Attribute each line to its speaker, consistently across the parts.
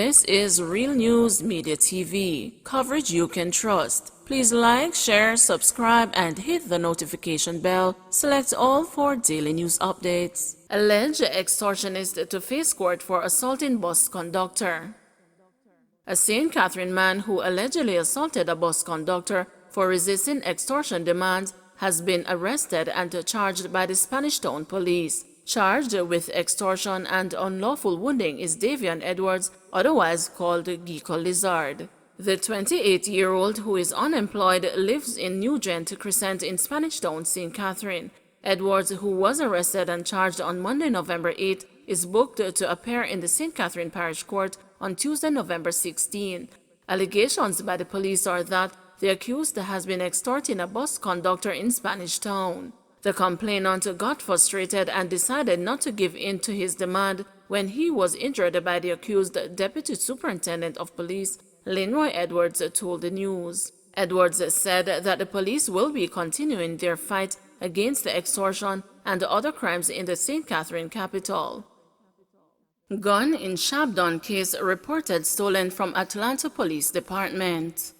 Speaker 1: This is Real News Media TV, coverage you can trust. Please like, share, subscribe, and hit the notification bell. Select all for daily news updates. Alleged extortionist to face court for assaulting bus conductor. A St. Catherine man who allegedly assaulted a bus conductor for resisting extortion demands has been arrested and charged by the Spanish Town Police. Charged with extortion and unlawful wounding is Davian Edwards, otherwise called Geeko Lizard. The 28-year-old, who is unemployed, lives in New Gent Crescent in Spanish Town, St. Catherine. Edwards, who was arrested and charged on Monday, November 8, is booked to appear in the St. Catherine Parish Court on Tuesday, November 16. Allegations by the police are that the accused has been extorting a bus conductor in Spanish Town. The complainant got frustrated and decided not to give in to his demand when he was injured by the accused Deputy Superintendent of Police, Linroy Edwards, told the news. Edwards said that the police will be continuing their fight against the extortion and other crimes in the St. Catherine capital. Gun in Shabdon case reported stolen from Atlanta Police Department.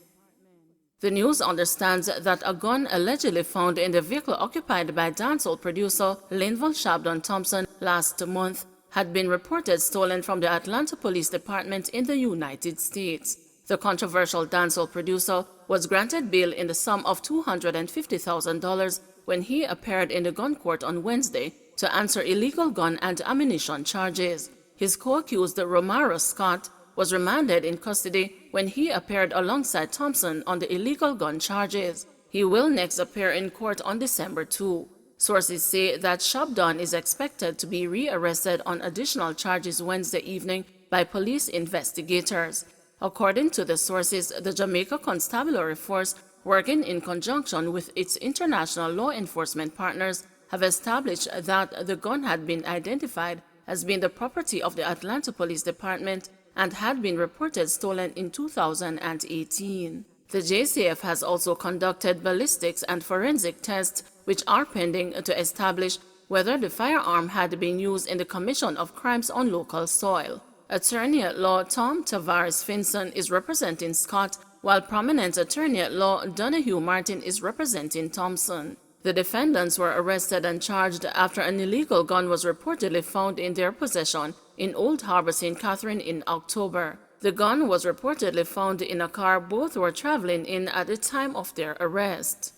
Speaker 1: The news understands that a gun allegedly found in the vehicle occupied by dancehall producer Linval Shabdon Thompson last month had been reported stolen from the Atlanta Police Department in the United States. The controversial dancehall producer was granted bail in the sum of $250,000 when he appeared in the gun court on Wednesday to answer illegal gun and ammunition charges. His co-accused Romaro Scott was remanded in custody when he appeared alongside Thompson on the illegal gun charges. He will next appear in court on December 2. Sources say that Shabdon is expected to be re-arrested on additional charges Wednesday evening by police investigators. According to the sources, the Jamaica Constabulary Force, working in conjunction with its international law enforcement partners, have established that the gun had been identified as being the property of the Atlanta Police Department and had been reported stolen in 2018. The JCF has also conducted ballistics and forensic tests which are pending to establish whether the firearm had been used in the commission of crimes on local soil. Attorney-at-law Tom Tavares Finson is representing Scott, while prominent attorney-at-law Donahue Martin is representing Thompson. The defendants were arrested and charged after an illegal gun was reportedly found in their possession in Old Harbor, St. Catherine in October. The gun was reportedly found in a car both were traveling in at the time of their arrest.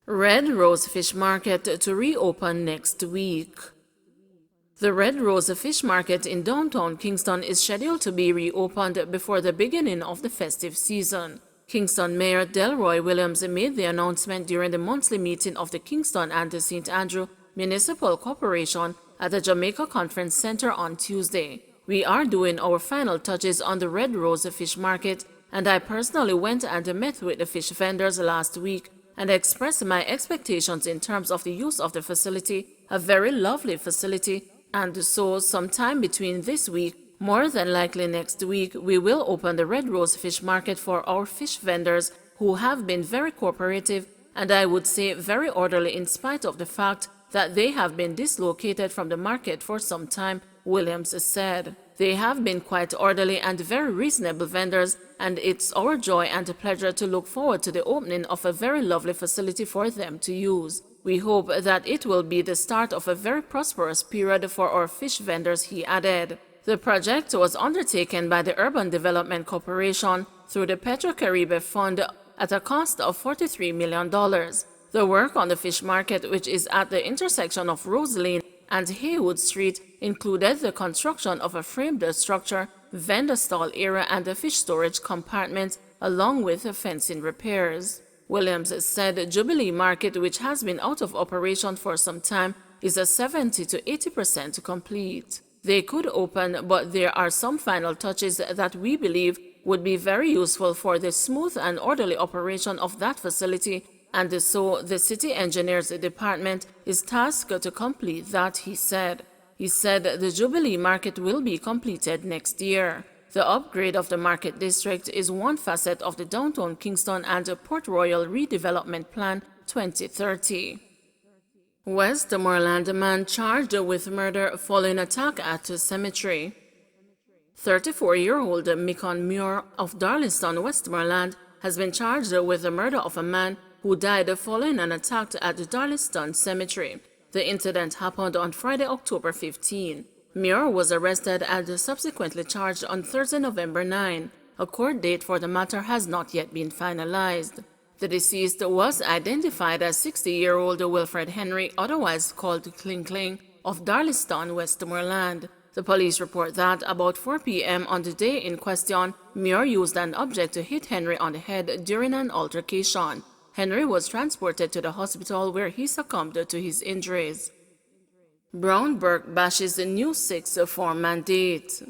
Speaker 1: Red Rose Fish Market to reopen next week. The Red Rose Fish Market in downtown Kingston is scheduled to be reopened before the beginning of the festive season. Kingston Mayor Delroy Williams made the announcement during the monthly meeting of the Kingston and the St. Andrew Municipal Corporation at the Jamaica Conference Center on Tuesday. We are doing our final touches on the Red Rose Fish Market, and I personally went and met with the fish vendors last week and expressed my expectations in terms of the use of the facility, a very lovely facility, and so sometime between this week, more than likely next week, we will open the Red Rose Fish Market for our fish vendors who have been very cooperative and I would say very orderly in spite of the fact that they have been dislocated from the market for some time, Williams said. They have been quite orderly and very reasonable vendors, and it's our joy and a pleasure to look forward to the opening of a very lovely facility for them to use. We hope that it will be the start of a very prosperous period for our fish vendors, he added. The project was undertaken by the Urban Development Corporation through the Petro-Caribe Fund at a cost of $43 million. The work on the fish market, which is at the intersection of Rose Lane and Haywood Street, included the construction of a framed structure, vendor stall area, and a fish storage compartment, along with fencing repairs. Williams said Jubilee Market, which has been out of operation for some time, is a 70 to 80% complete. They could open, but there are some final touches that we believe would be very useful for the smooth and orderly operation of that facility, and so the City Engineers Department is tasked to complete that, he said. He said the Jubilee Market will be completed next year. The upgrade of the Market District is one facet of the Downtown Kingston and Port Royal Redevelopment Plan 2030. Westmoreland man charged with murder following attack at a cemetery. 34-year-old Micon Muir of Darlington, Westmoreland, has been charged with the murder of a man who died following an attack at the Darlington Cemetery. The incident happened on Friday, October 15. Muir was arrested and subsequently charged on Thursday, November 9. A court date for the matter has not yet been finalized. The deceased was identified as 60-year-old Wilfred Henry, otherwise called Kling Kling, of Darlington, Westmoreland. The police report that about 4 p.m. on the day in question, Muir used an object to hit Henry on the head during an altercation. Henry was transported to the hospital where he succumbed to his injuries. Brown-Burke bashes the new sixth form mandate.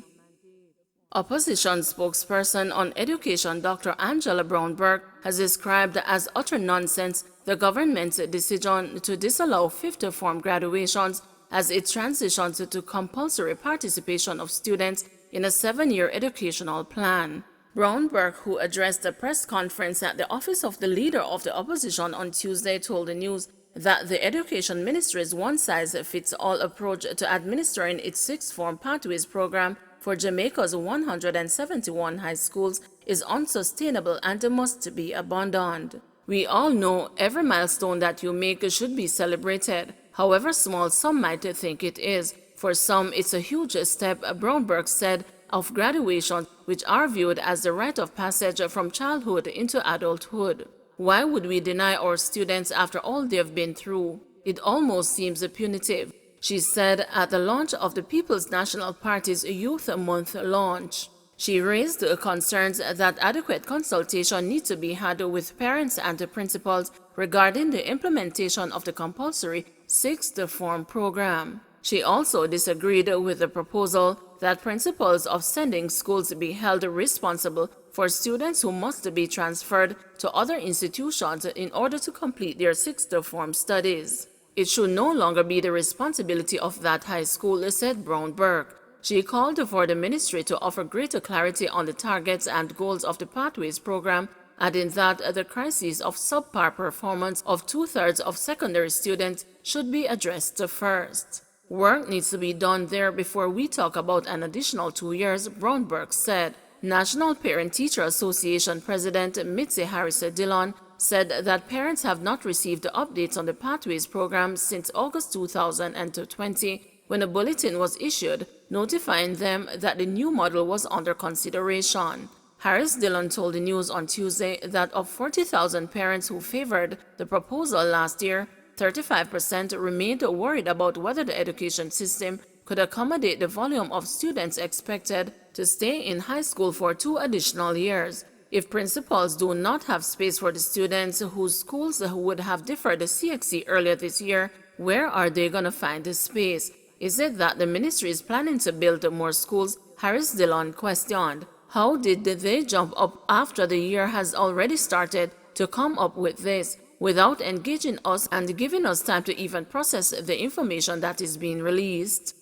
Speaker 1: Opposition spokesperson on education Dr. Angela Brown-Burke has described as utter nonsense the government's decision to disallow fifth form graduations as it transitions to compulsory participation of students in a 7-year educational plan. Brown-Burke, who addressed a press conference at the office of the Leader of the Opposition on Tuesday, told the news that the Education Ministry's one-size-fits-all approach to administering its sixth form pathways program for Jamaica's 171 high schools is unsustainable and must be abandoned. We all know every milestone that you make should be celebrated, however small some might think it is. For some, it's a huge step, Brown-Burke said, of graduation, which are viewed as the rite of passage from childhood into adulthood. Why would we deny our students after all they've been through? It almost seems punitive, she said at the launch of the People's National Party's Youth Month launch. She raised concerns that adequate consultation needs to be had with parents and principals regarding the implementation of the compulsory sixth form program. She also disagreed with the proposal that principals of sending schools be held responsible for students who must be transferred to other institutions in order to complete their sixth form studies. It should no longer be the responsibility of that high school, said Brown-Burke. She called for the ministry to offer greater clarity on the targets and goals of the Pathways program, adding that the crisis of subpar performance of 2/3 of secondary students should be addressed first. Work needs to be done there before we talk about an additional 2 years, Brown-Burke said. National Parent-Teacher Association President Mitzi Harris Dillon said that parents have not received updates on the Pathways program since August 2020, when a bulletin was issued notifying them that the new model was under consideration. Harris Dillon told the news on Tuesday that of 40,000 parents who favored the proposal last year, 35% remained worried about whether the education system could accommodate the volume of students expected to stay in high school for 2 additional years. If principals do not have space for the students whose schools would have deferred the CXC earlier this year, where are they going to find the space? Is it that the ministry is planning to build more schools? Harris Dillon questioned. How did they jump up after the year has already started to come up with this, without engaging us and giving us time to even process the information that is being released?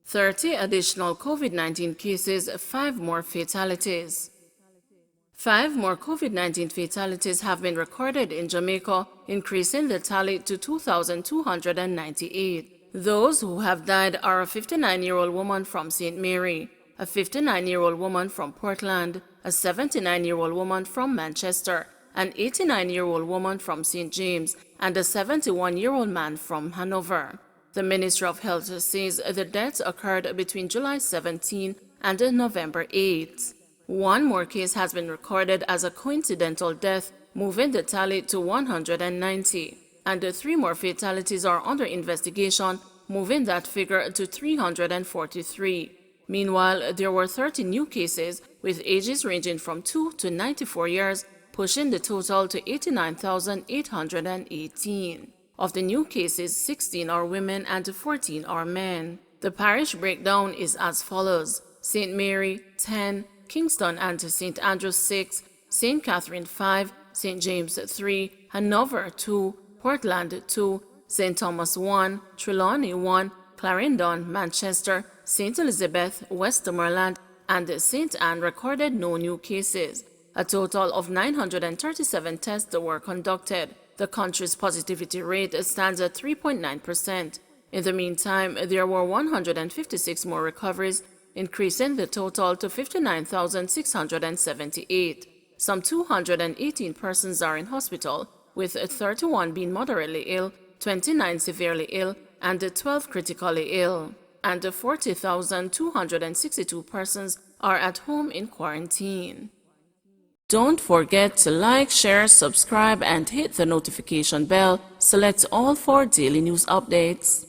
Speaker 1: 30 additional COVID-19 cases, 5 more fatalities. 5 more COVID-19 fatalities have been recorded in Jamaica, increasing the tally to 2,298. Those who have died are a 59-year-old woman from St. Mary, a 59-year-old woman from Portland, a 79-year-old woman from Manchester, an 89-year-old woman from St. James, and a 71-year-old man from Hanover. The Ministry of Health says the deaths occurred between July 17 and November 8. 1 more case has been recorded as a coincidental death, moving the tally to 190. And 3 more fatalities are under investigation, moving that figure to 343. Meanwhile, there were 30 new cases with ages ranging from 2 to 94 years, pushing the total to 89,818. Of the new cases, 16 are women and 14 are men. The parish breakdown is as follows: St. Mary 10, Kingston and St. Andrews 6, St. Catherine 5, St. James 3, Hanover 2, Portland 2, St. Thomas 1, Trelawney 1, Clarendon, Manchester, St. Elizabeth, Westmoreland, and St. Anne recorded no new cases. A total of 937 tests were conducted. The country's positivity rate stands at 3.9%. In the meantime, there were 156 more recoveries increasing the total to 59,678. Some 218 persons are in hospital, with 31 being moderately ill, 29 severely ill, and 12 critically ill. And 40,262 persons are at home in quarantine. Don't forget to like, share, subscribe, and hit the notification bell. Select all for daily news updates.